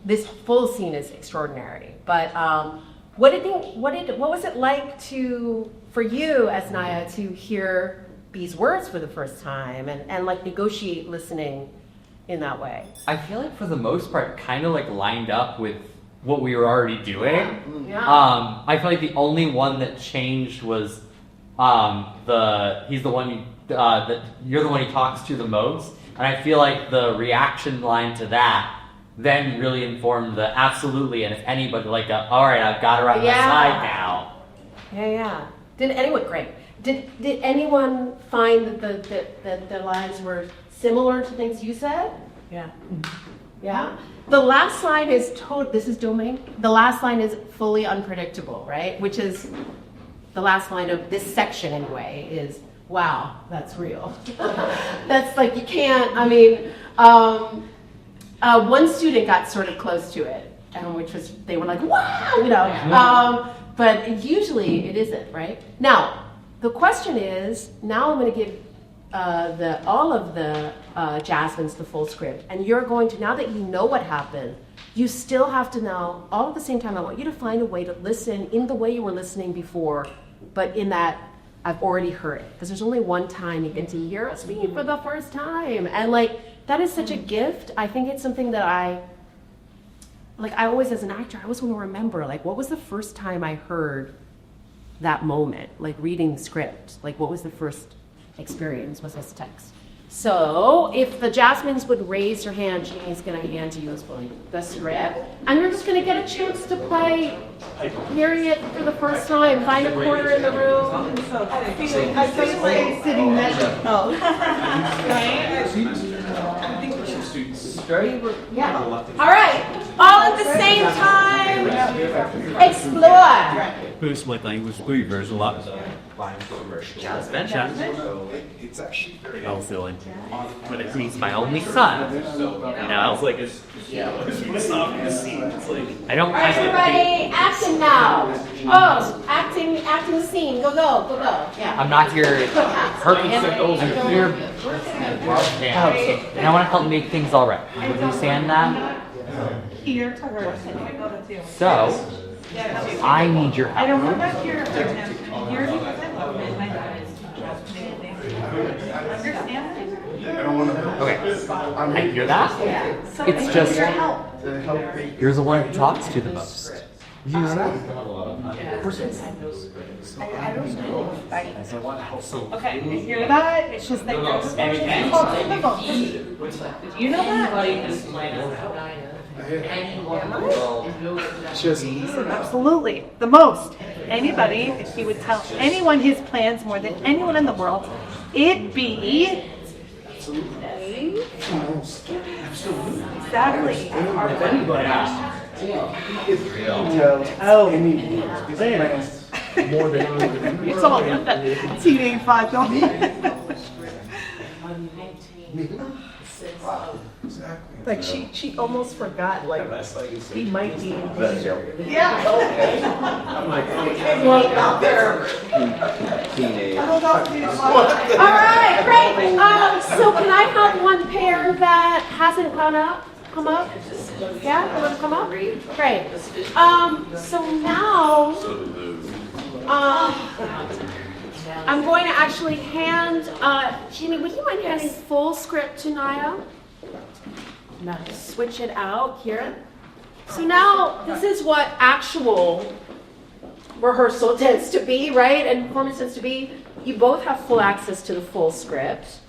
Speaker 1: this full scene is extraordinary. But what was it like for you as Naya to hear these words for the first time and like negotiate listening in that way?
Speaker 10: I feel like for the most part, kind of like lined up with what we were already doing.
Speaker 1: Yeah.
Speaker 10: I feel like the only one that changed was he's the one that you're the one he talks to the most, and I feel like the reaction line to that then really informed the absolutely, and if anybody like all right, I've got her on my side now.
Speaker 1: Yeah. Did anyone find that their lives were similar to things you said?
Speaker 5: Yeah.
Speaker 1: Yeah. The last line is this is Domain. The last line is fully unpredictable, right? Which is the last line of this section anyway is, wow, that's real. That's like, you can't, I mean, one student got sort of close to it, which was, they were like, wow, you know, but usually it isn't, right? Now, the question is, now I'm going to give all of the Jasmine's the full script, and you're going to, now that you know what happened, you still have to know, all at the same time, I want you to find a way to listen in the way you were listening before, but in that, I've already heard it. Because there's only one time you get to hear us speak for the first time. And like, that is such a gift. I think it's something that I always, as an actor, I always want to remember, like, what was the first time I heard that moment? Like, reading the script. Like, what was the first experience? Was this text? So, if the Jasmines would raise your hand, Jeannie's going to hand you the script. And you're just going to get a chance to play hearing it for the first time. Find a corner in the room.
Speaker 5: I feel like sitting there. Oh.
Speaker 1: Yeah. All right. All at the same time. Explore.
Speaker 6: First, my language speakers a lot.
Speaker 10: It's actually very I'll fill in. But he's my only son. You know, I was like, I don't.
Speaker 1: All right, everybody, acting now. Oh, acting the scene. Go. Yeah.
Speaker 10: I'm not here hurting him. I'm here. And I want to help make things all right. Would you understand that?
Speaker 11: Here.
Speaker 10: So, I need your help.
Speaker 11: I don't know about here. Here because I love it. My dad is understand?
Speaker 10: Okay. I hear that.
Speaker 11: So
Speaker 10: It's just
Speaker 11: your help.
Speaker 10: you're the one who talks to the most. You know that?
Speaker 11: I don't know. Okay, I hear that. It's just that you're talking the most. You know that? Absolutely. The most. Anybody, if he would tell anyone his plans more than anyone in the world, it'd be... Exactly.
Speaker 9: If anybody, more than
Speaker 11: It's all about that teenage vibe, don't you?
Speaker 5: Like she almost forgot, like, he might be in danger.
Speaker 11: Yeah.
Speaker 5: Out there.
Speaker 1: All right, great. So can I have one pair that hasn't come up? Yeah, they want to come up? Great. So now, I'm going to actually hand, Jeannie, would you mind handing full script to Naya? Switch it out here. So now, this is what actual rehearsal tends to be, right? And performance tends to be. You both have full access to the full script.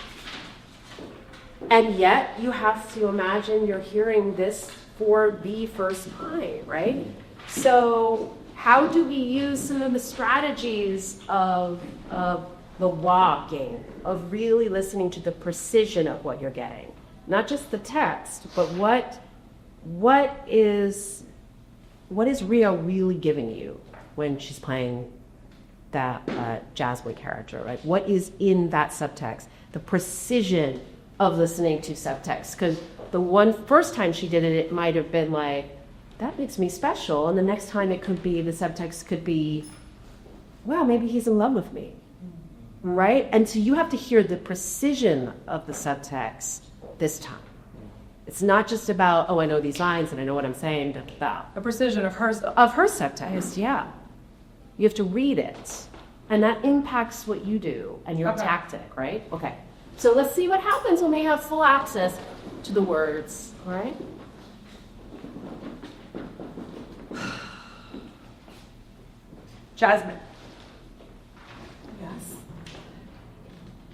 Speaker 1: And yet, you have to imagine you're hearing this for the first time, right? So, How do we use some of the strategies of the walking, of really listening to the precision of what you're getting? Not just the text, but what is Rio really giving you when she's playing that Jasmine character, right? What is in that subtext? The precision of listening to subtext. Because the first time she did it, it might have been like, that makes me special. And the next time the subtext could be, wow, maybe he's in love with me, right? And so you have to hear the precision of the subtext this time. It's not just about, oh, I know these lines and I know what I'm saying,
Speaker 11: The precision of her stuff.
Speaker 1: of her subtext, yeah. You have to read it. And that impacts what you do and your tactic, right? Okay. So let's see what happens when we have full access to the words, all right?
Speaker 11: Jasmine. Yes.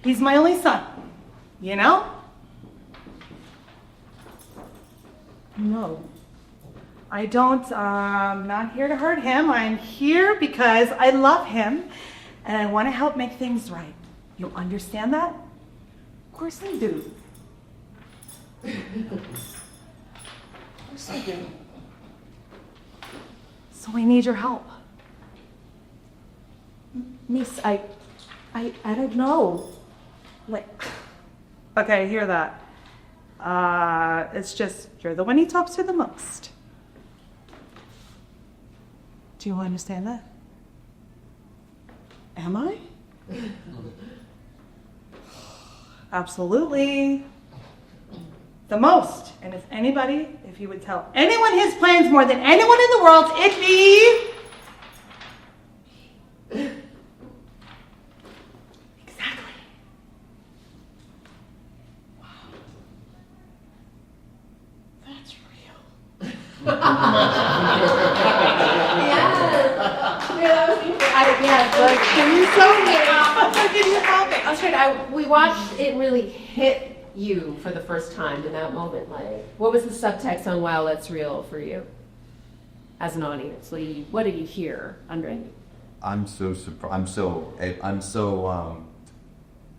Speaker 11: He's my only son, you know? No. I don't, I'm not here to hurt him. I'm here because I love him and I want to help make things right. You understand that? Of course I do. Of course I do. So I need your help.
Speaker 1: Miss, I don't know.
Speaker 11: Like, okay, I hear that. It's just, you're the one he talks to the most. Do you understand that?
Speaker 5: Am I?
Speaker 11: Absolutely. The most. And if he would tell anyone his plans more than anyone in the world, it'd be... Exactly.
Speaker 5: Wow. That's real.
Speaker 1: We watched it really hit you for the first time in that moment. Like, what was the subtext on "Wow, That's Real" for you as an audience? Like, what did you hear, Andre?
Speaker 7: I'm so surprised. I'm so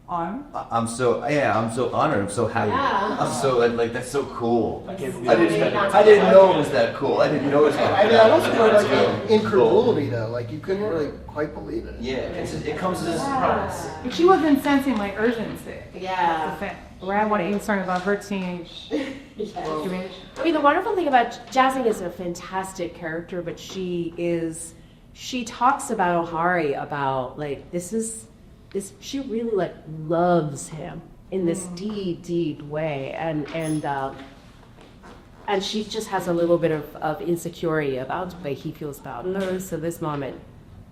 Speaker 11: Arm?
Speaker 7: I'm so honored. I'm so happy.
Speaker 1: Yeah.
Speaker 7: I'm so like that's so cool. I
Speaker 9: can't
Speaker 7: didn't know it was that cool. I didn't know it was that
Speaker 9: I mean, I also felt like
Speaker 7: cool.
Speaker 9: incredulity though, like you couldn't really quite believe it.
Speaker 7: Yeah, it comes as a surprise.
Speaker 11: But she wasn't sensing my urgency.
Speaker 1: Yeah.
Speaker 11: That's the thing. Where I wasn't concerned about her teenage situation.
Speaker 1: I mean, the wonderful thing about Jasmine is a fantastic character, but she talks about Ohari about like she really like loves him in this deep way, and she just has a little bit of insecurity about the way he feels about her. So this moment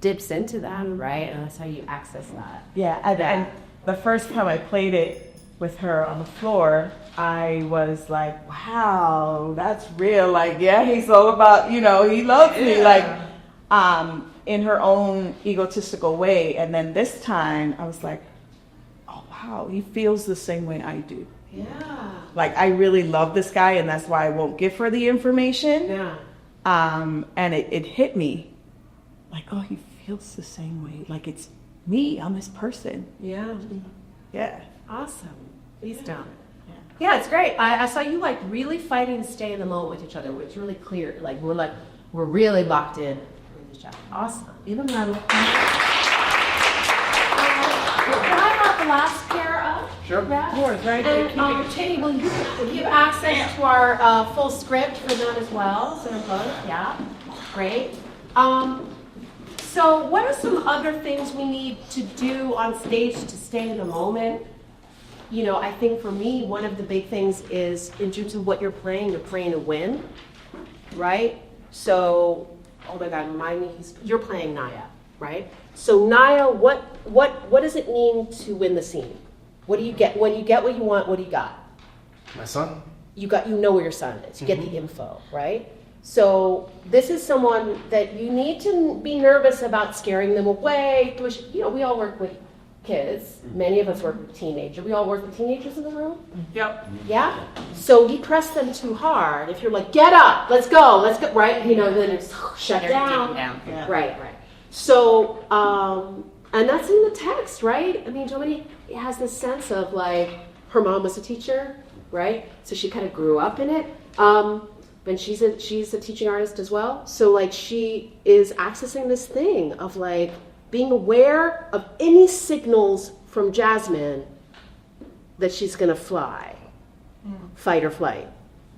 Speaker 1: dips into that, right? And that's how you access that.
Speaker 5: Yeah, and the first time I played it with her on the floor, I was like, wow, that's real. Like, yeah, he's all about, he loves me. Like, in her own egotistical way. And then this time I was like, oh wow, he feels the same way I do.
Speaker 1: Yeah.
Speaker 5: Like, I really love this guy, and that's why I won't give her the information.
Speaker 1: Yeah.
Speaker 5: And it hit me like, oh, he feels the same way. Like, it's me, I'm his person.
Speaker 1: Yeah.
Speaker 5: Yeah.
Speaker 1: Awesome. Please don't. Yeah, it's great. I saw you like really fighting to stay in the moment with each other. It's really clear. Like we're really locked in. Awesome. Even when I look can I have the last pair up?
Speaker 9: Sure.
Speaker 1: Yeah.
Speaker 11: Yours, right?
Speaker 1: And Cheney, will you give access to our full script for them as well? So they're both, yeah. Great. So what are some other things we need to do on stage to stay in the moment? I think for me, one of the big things is in terms of what you're playing to win, right? So, oh my God, remind me, you're playing Naya, right? So Naya, what does it mean to win the scene? What do you get? When you get what you want, what do you got?
Speaker 9: My son?
Speaker 1: You know where your son is. You get the info, right? So this is someone that you need to be nervous about scaring them away. We all work with kids. Many of us work with teenagers. We all work with teenagers in the room?
Speaker 11: Yep.
Speaker 1: Yeah? So you press them too hard. If you're like, get up, let's go, right? Then it's shut
Speaker 4: They're
Speaker 1: down.
Speaker 4: taken down.
Speaker 5: Yeah.
Speaker 1: Right. So, and that's in the text, right? I mean, Jomini has this sense of like, her mom was a teacher, right? So she kind of grew up in it. And she's a teaching artist as well. So like she is accessing this thing of like being aware of any signals from Jasmine that she's gonna fly, fight or flight,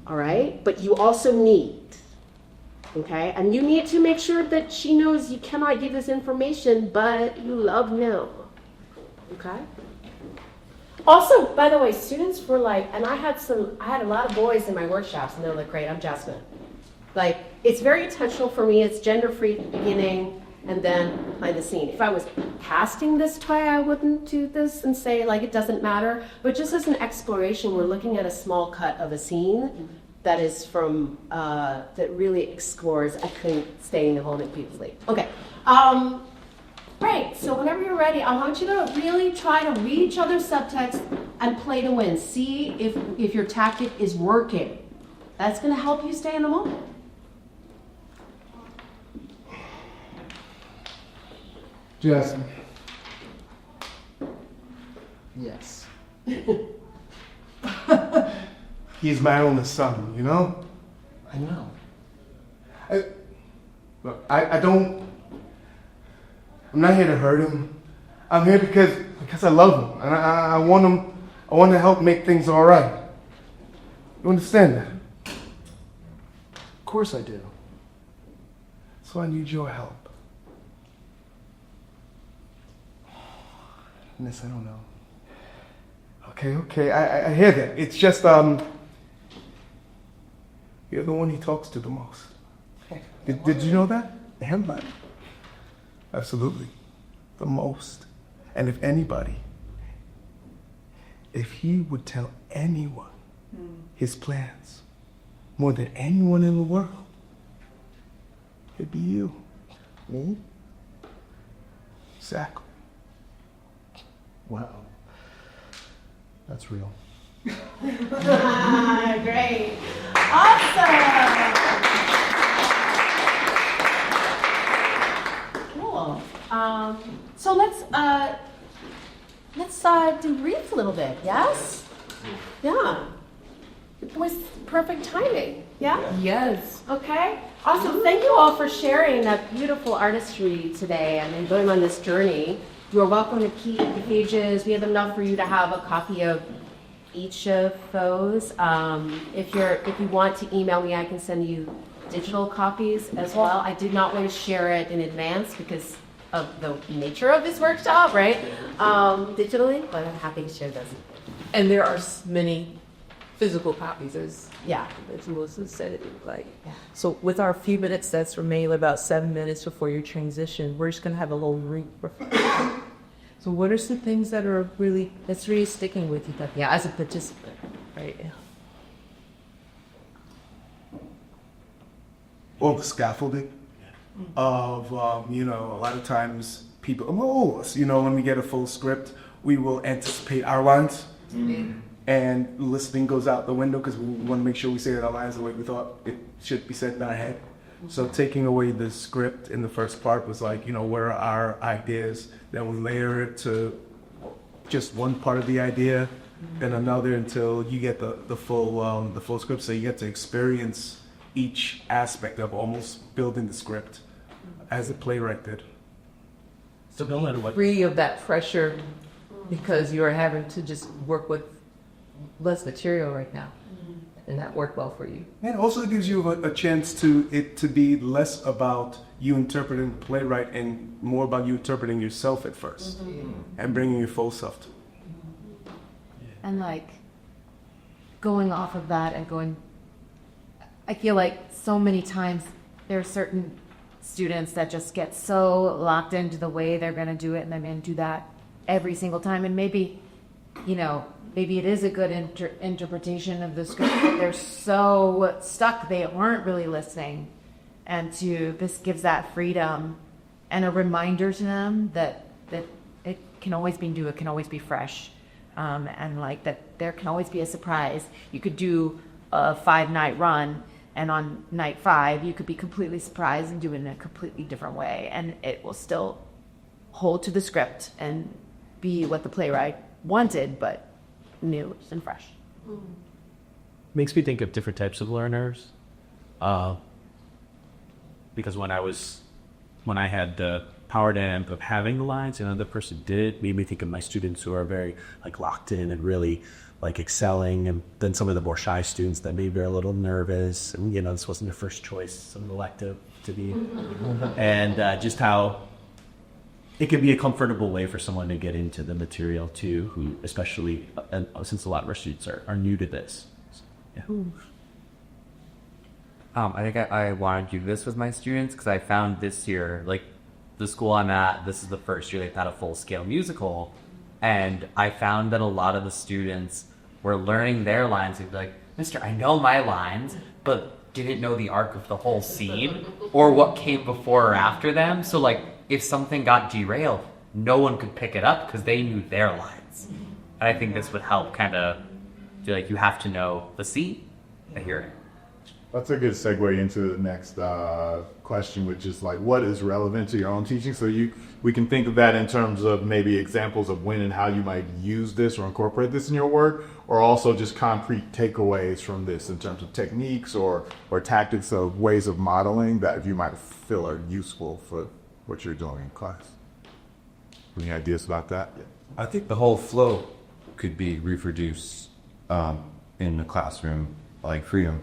Speaker 1: all right? But you also need, okay? And you need to make sure that she knows you cannot give this information, but you love no, okay? Also, by the way, students were like, and I had a lot of boys in my workshops, and they're like, great, I'm Jasmine. Like, it's very intentional for me. It's gender-free at the beginning, and then behind the scene. If I was casting this way, I wouldn't do this and say, like, it doesn't matter. But just as an exploration, we're looking at a small cut of a scene that is from, that really explores, I think, staying in the moment beautifully. Okay. Great, so whenever you're ready, I want you to really try to read each other's subtext and play to win. See if your tactic is working. That's going to help you stay in the moment.
Speaker 9: Jasmine. Yes. He's my only son, you know? I know. Look, I'm not here to hurt him. I'm here because I love him. And I want to help make things all right. You understand that? Of course I do. So I need your help. Miss, I don't know. Okay, I hear that. It's just, you're the one he talks to the most. Did you know that? Him, man. Absolutely. The most. And if anybody, if he would tell anyone his plans more than anyone in the world, it'd be you. Me? Exactly.
Speaker 8: Wow. That's real.
Speaker 1: Great. Awesome. Cool. So let's debrief a little bit. Yes? Yeah. It was perfect timing. Yeah?
Speaker 3: Yes.
Speaker 1: Okay. Awesome. Thank you all for sharing that beautiful artistry today and going on this journey. You are welcome to keep the pages. We have enough for you to have a copy of each of those. If you want to email me, I can send you digital copies as well. I did not want to share it in advance because of the nature of this workshop, right? Digitally, but I'm happy to share those.
Speaker 3: And there are many physical copies, as Melissa said it. So with our few minutes that's remaining, about 7 minutes before your transition, we're just gonna have a little reflection. So what are some things that's really sticking with you? As a participant, right? Yeah.
Speaker 9: Or the scaffolding of, a lot of times people, all of us, when we get a full script, we will anticipate our lines. Mm-hmm. And listening goes out the window because we want to make sure we say our lines the way we thought it should be said in our head. So taking away the script in the first part was like, what are our ideas? Then we layer it to just one part of the idea, then another until you get the full script. So you get to experience each aspect of almost building the script as a playwright did.
Speaker 3: So no matter what, free of that pressure because you're having to just work with less material right now, and that worked well for you.
Speaker 9: And it also gives you a chance to be less about you interpreting the playwright and more about you interpreting yourself at first, and bringing your full self to it.
Speaker 4: And going off of that and I feel like so many times there are certain students that just get so locked into the way they're going to do it, and they're going to do that every single time, and maybe it is a good interpretation of the script, but they're so stuck they aren't really listening. And this gives that freedom and a reminder to them that it can always be new, it can always be fresh, and like that there can always be a surprise. You could do a 5-night run, and on night 5 you could be completely surprised and do it in a completely different way, and it will still hold to the script and be what the playwright wanted, but new and fresh.
Speaker 6: Makes me think of different types of learners. Because when I had the power dynamic of having the lines and another person did it, made me think of my students who are very like locked in and really like excelling, and then some of the more shy students that maybe are a little nervous, and this wasn't their first choice, some elective to be, and just how it could be a comfortable way for someone to get into the material too, who especially, and since a lot of our students are new to this. Yeah.
Speaker 10: I think I wanted to do this with my students because I found this year, like the school I'm at, this is the first year they've had a full-scale musical, and I found that a lot of the students were learning their lines. They'd be like, "Mister, I know my lines, but didn't know the arc of the whole scene or what came before or after them." So like, if something got derailed, no one could pick it up because they knew their lines. And I think this would help kind of feel like you have to know the scene, the hearing.
Speaker 2: That's a good segue into the next question, which is like, what is relevant to your own teaching? So we can think of that in terms of maybe examples of when and how you might use this or incorporate this in your work, or also just concrete takeaways from this in terms of techniques or tactics of ways of modeling that you might feel are useful for what you're doing in class. Any ideas about that?
Speaker 7: I think the whole flow could be reproduced in the classroom, like freedom,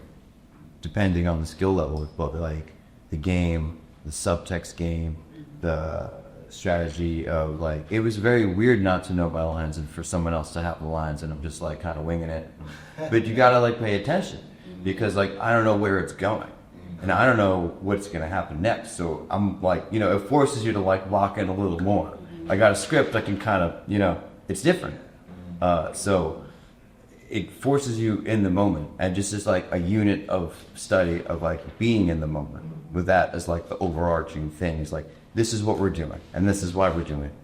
Speaker 7: depending on the skill level, but like the game, the subtext game, the strategy of like, it was very weird not to know my lines and for someone else to have the lines, and I'm just like kind of winging it. But you gotta like pay attention, because like I don't know where it's going, and I don't know what's gonna happen next. So I'm like, it forces you to like lock in a little more. I got a script, I can kind of, it's different. So it forces you in the moment, and just as like a unit of study of like being in the moment with that as like the overarching thing is like, this is what we're doing and this is why we're doing it.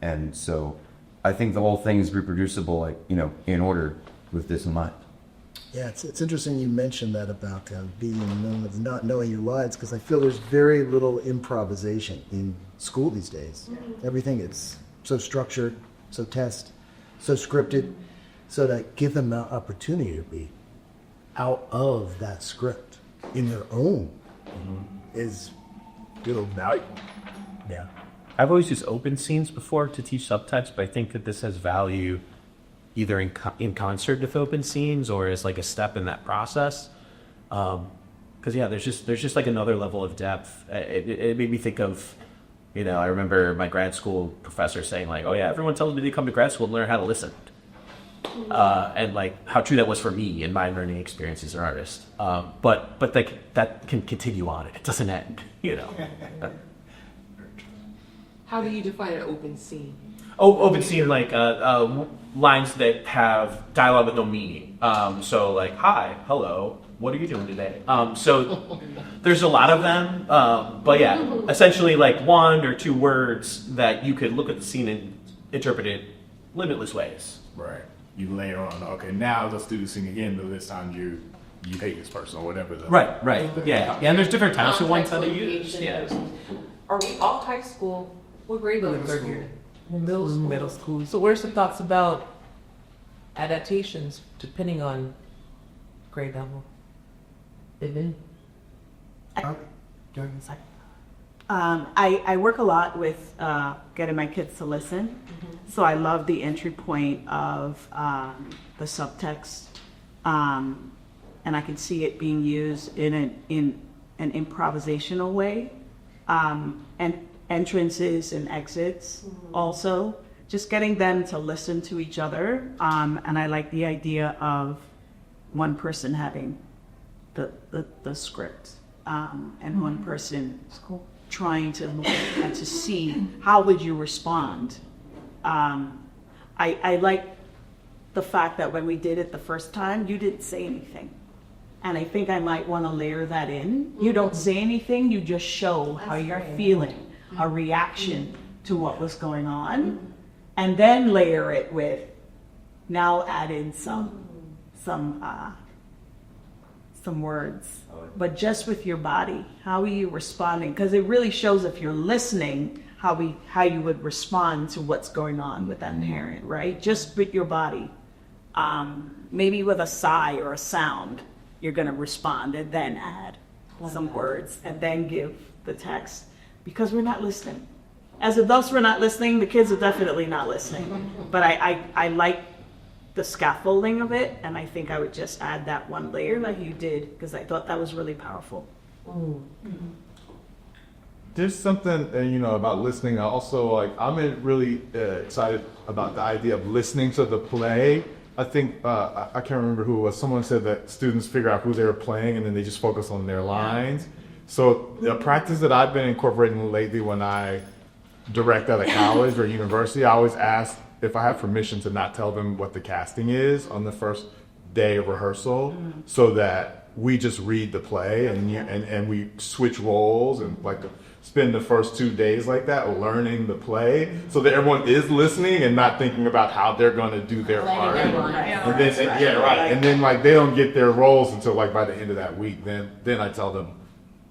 Speaker 7: And so I think the whole thing is reproducible, like, in order with this in mind.
Speaker 12: Yeah, it's interesting you mentioned that about being in the moment of not knowing your lines, because I feel there's very little improvisation in school these days. Everything is so structured, so so scripted. So to give them the opportunity to be out of that script in their own is valuable.
Speaker 6: Yeah. I've always used open scenes before to teach subtext, but I think that this has value either in concert with open scenes or as like a step in that process. Because there's just like another level of depth. It made me think of, I remember my grad school professor saying like, "Oh yeah, everyone tells me they come to grad school to learn how to listen." And like how true that was for me in my learning experience as an artist. But like that can continue on, it doesn't end,
Speaker 3: How do you define an open scene?
Speaker 6: Open scene, like lines that have dialogue with no meaning. So like, "Hi, hello, what are you doing today?" So there's a lot of them, but yeah, essentially like 1 or 2 words that you could look at the scene and interpret it limitless ways.
Speaker 2: Right. You layer on, okay, now let's do the scene again, but this time you hate this person or whatever.
Speaker 6: Right. Yeah, and there's different types of ones that they use. Yeah.
Speaker 3: Are we all high school? What grade levels are you?
Speaker 11: Middle school.
Speaker 3: So where's the thoughts about adaptations depending on grade level?
Speaker 5: I work a lot with getting my kids to listen, so I love the entry point of the subtext, and I can see it being used in an improvisational way, and entrances and exits also. Just getting them to listen to each other, and I like the idea of one person having the script, and one person trying to look and to see how would you respond. I like the fact that when we did it the first time, you didn't say anything. And I think I might want to layer that in. You don't say anything, you just show how you're feeling, a reaction to what was going on, and then layer it with now add in some words, but just with your body. How are you responding? Because it really shows if you're listening how you would respond to what's going on with that parent, right? Just with your body. Maybe with a sigh or a sound, you're going to respond and then add some words and then give the text, because we're not listening. As adults, we're not listening. The kids are definitely not listening. But I like the scaffolding of it, and I think I would just add that one layer like you did, because I thought that was really powerful.
Speaker 2: There's something, about listening. I also I'm really excited about the idea of listening to the play. I think, I can't remember who it was. Someone said that students figure out who they were playing and then they just focus on their lines. So the practice that I've been incorporating lately when I direct at a college or university, I always ask if I have permission to not tell them what the casting is on the first day of rehearsal, so that we just read the play and we switch roles and spend the first 2 days like that learning the play, so that everyone is listening and not thinking about how they're going to do their part. And then and then they don't get their roles until by the end of that week. Then I tell them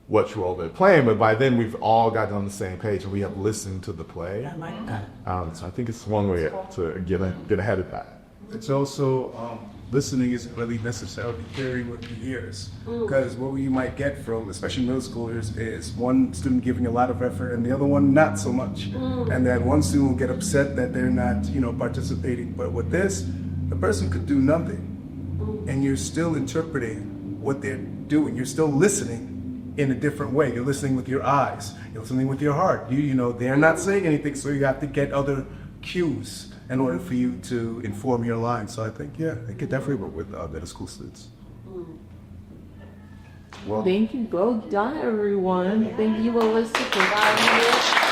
Speaker 2: which role they're playing, but by then we've all gotten on the same page and we have listened to the play.
Speaker 5: I like that.
Speaker 2: So I think it's one way to get ahead of that.
Speaker 9: It's also listening isn't really necessarily hearing with the ears, because what you might get from, especially middle schoolers, is one student giving a lot of effort and the other one not so much, and that one student will get upset that they're not, participating. But with this, the person could do nothing, and you're still interpreting what they're doing. You're still listening in a different way. You're listening with your eyes. You're listening with your heart. They're not saying anything, so you have to get other cues in order for you to inform your line. So I think, it could definitely work with middle school students.
Speaker 3: Well, thank you. Well done, everyone. Thank you, Melissa, for